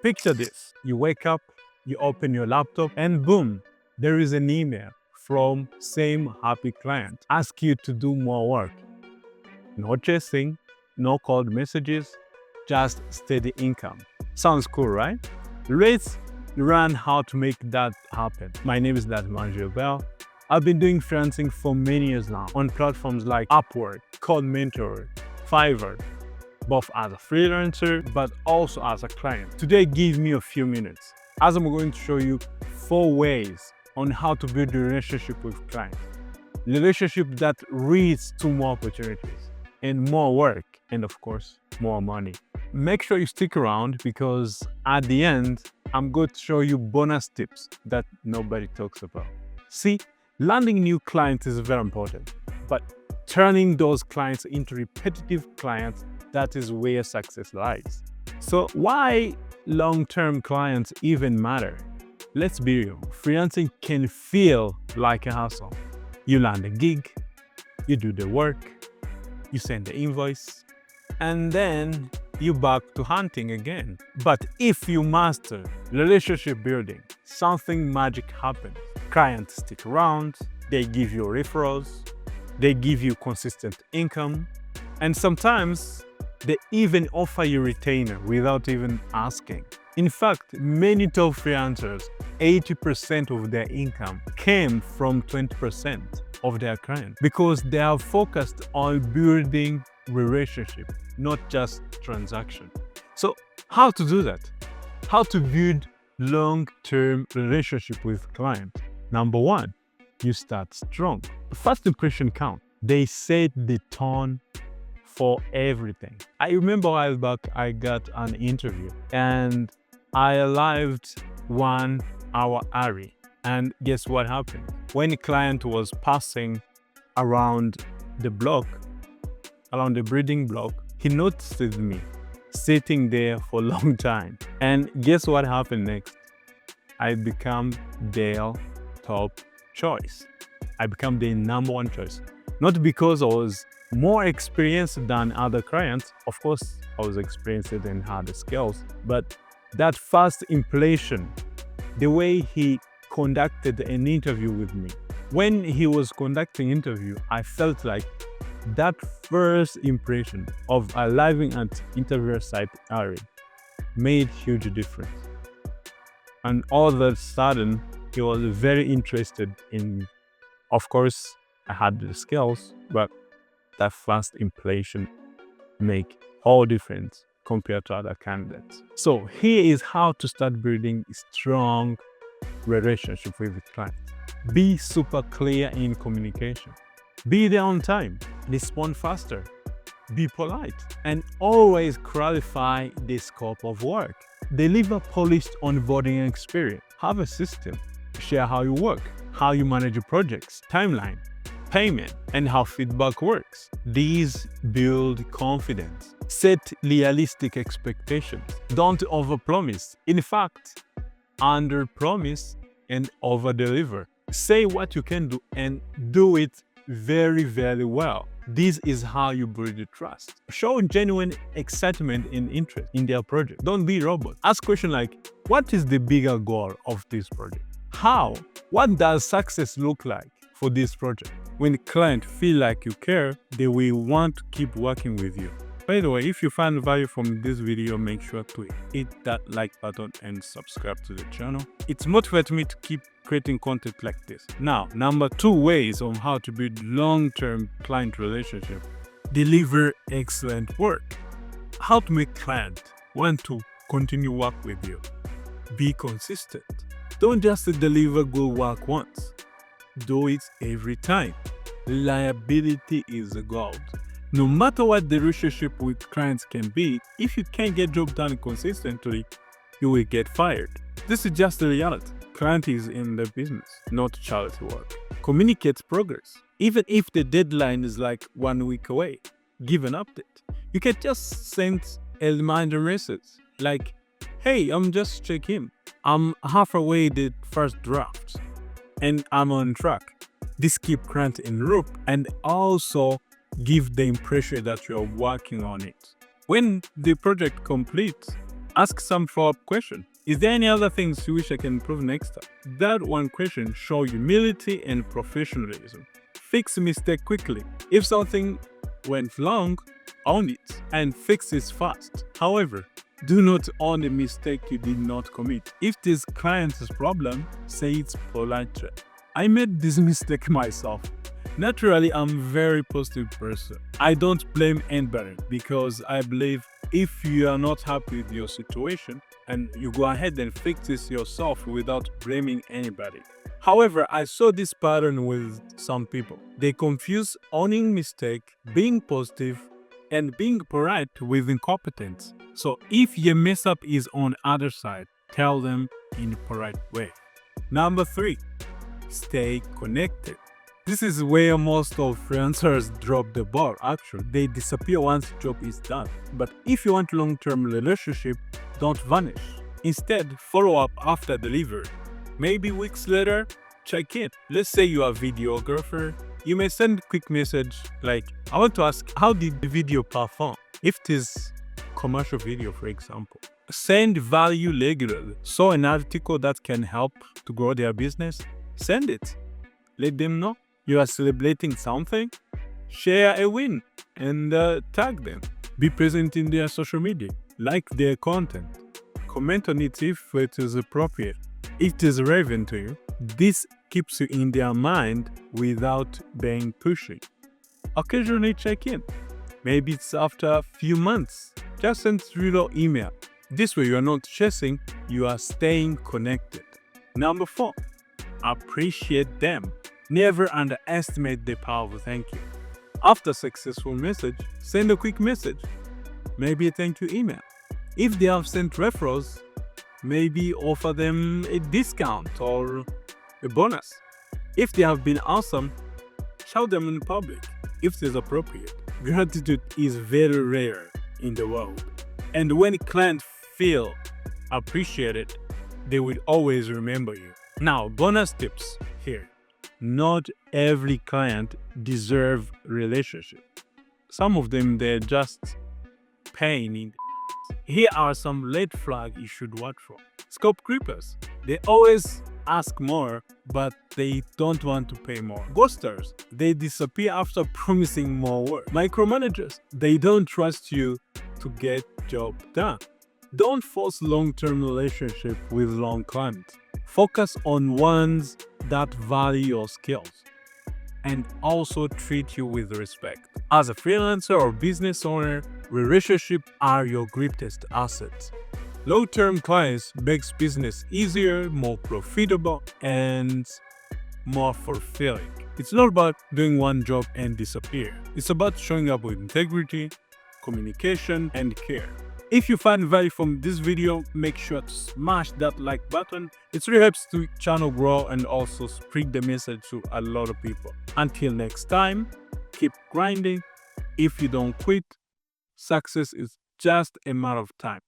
Picture this. You wake up, you open your laptop, and boom, there is an email from same happy client. Ask you to do more work. No chasing, no cold messages, just steady income. Sounds cool, right? Let's learn how to make that happen. My name is Datman Gilbert. I've been doing freelancing for many years now on platforms like Upwork, Code Mentor, Fiverr, both as a freelancer but also as a client. Today, give me a few minutes as I'm going to show you 4 ways on how to build a relationship with clients. Relationship that leads to more opportunities and more work and of course, more money. Make sure you stick around because at the end, I'm going to show you bonus tips that nobody talks about. See, landing new clients is very important, but turning those clients into repetitive clients, that is where success lies. So why long-term clients even matter? Let's be real, freelancing can feel like a hustle. You land a gig, you do the work, you send the invoice, and then you back to hunting again. But if you master relationship building, something magic happens. Clients stick around, they give you referrals, they give you consistent income, and sometimes they even offer you retainer without even asking. In fact, many top freelancers, 80% of their income came from 20% of their clients because they are focused on building relationship, not just transaction. So how to do that? How to build long-term relationship with clients? Number 1, you start strong. First impression count. They set the tone for everything. I remember a while back, I got an interview and I arrived 1 hour early. And guess what happened? When the client was passing around the block, around the breeding block, he noticed me sitting there for a long time. And guess what happened next? I become their top choice. I become the number 1 choice. Not because I was more experienced than other clients. Of course, I was experienced and had the skills, but that first impression, the way he conducted an interview with me. When he was conducting interview, I felt like that first impression of arriving at interview site early made huge difference. And all of a sudden, he was very interested in me. Of course, I had the skills, but that first impression make all difference compared to other candidates. So here is how to start building a strong relationship with the client. Be super clear in communication. Be there on time. Respond faster. Be polite. And always clarify the scope of work. Deliver polished onboarding experience. Have a system. Share how you work, how you manage your projects, timeline, payment, and how feedback works. These build confidence. Set realistic expectations. Don't overpromise. In fact, under-promise and over-deliver. Say what you can do and do it very, very well. This is how you build the trust. Show genuine excitement and interest in their project. Don't be a robot. Ask questions like, what is the bigger goal of this project? How? What does success look like for this project? When the client feel like you care, they will want to keep working with you. By the way, if you find value from this video, make sure to hit that like button and subscribe to the channel. It motivates me to keep creating content like this. Now, number 2 ways on how to build long-term client relationship. Deliver excellent work. How to make client want to continue work with you. Be consistent. Don't just deliver good work once. Do it every time. Reliability is the gold. No matter what the relationship with clients can be, if you can't get job done consistently, you will get fired. This is just the reality. Client is in the business, not charity work. Communicate progress. Even if the deadline is like 1 week away, give an update. You can just send a reminder message like, hey, I'm just checking. I'm halfway the first draft and I'm on track. This keeps client in loop and also give the impression that you're working on it. When the project completes, Ask some follow-up question. Is there any other things you wish I can improve next time? That one question show humility and professionalism. Fix mistake quickly. If something went wrong, own it and fix it fast. However, do not own a mistake you did not commit. If this client's problem, say it politely. I made this mistake myself. Naturally, I'm a very positive person. I don't blame anybody because I believe if you are not happy with your situation and you go ahead and fix this yourself without blaming anybody. However, I saw this pattern with some people. They confuse owning mistake, being positive, and being polite with incompetence. So if your mess up is on other side, tell them in a polite way. Number 3, stay connected. This is where most of freelancers drop the ball. Actually, they disappear once the job is done. But if you want long-term relationship, don't vanish. Instead, follow up after delivery. Maybe weeks later, check in. Let's say you are a videographer. You may send a quick message like, I want to ask, how did the video perform? If it is commercial video, for example. Send value regularly. So an article that can help to grow their business, send it. Let them know you are celebrating something. Share a win and tag them. Be present in their social media. Like their content. Comment on it if it is appropriate. If it is relevant to you, this keeps you in their mind without being pushy. Occasionally check in. Maybe it's after a few months. Just send through your email. This way you are not chasing, you are staying connected. Number 4, appreciate them. Never underestimate the power of a thank you. After a successful message, send a quick message. Maybe a thank you email. If they have sent referrals, maybe offer them a discount or a bonus. If they have been awesome, shout them in public if it is appropriate. Gratitude is very rare in the world. And when clients feel appreciated, they will always remember you. Now, bonus tips here. Not every client deserves relationship. Some of them, they're just pain in. Here are some red flags you should watch for. Scope creepers. They always ask more, but they don't want to pay more. Ghosters. They disappear after promising more work. Micromanagers. They don't trust you to get job done. Don't force long-term relationship with long clients. Focus on ones that value your skills and also treat you with respect. As a freelancer or business owner, relationships are your greatest assets. Long-term clients makes business easier, more profitable, and more fulfilling. It's not about doing one job and disappear. It's about showing up with integrity, communication, and care. If you find value from this video, make sure to smash that like button. It really helps the channel grow and also spread the message to a lot of people. Until next time, keep grinding. If you don't quit, success is just a matter of time.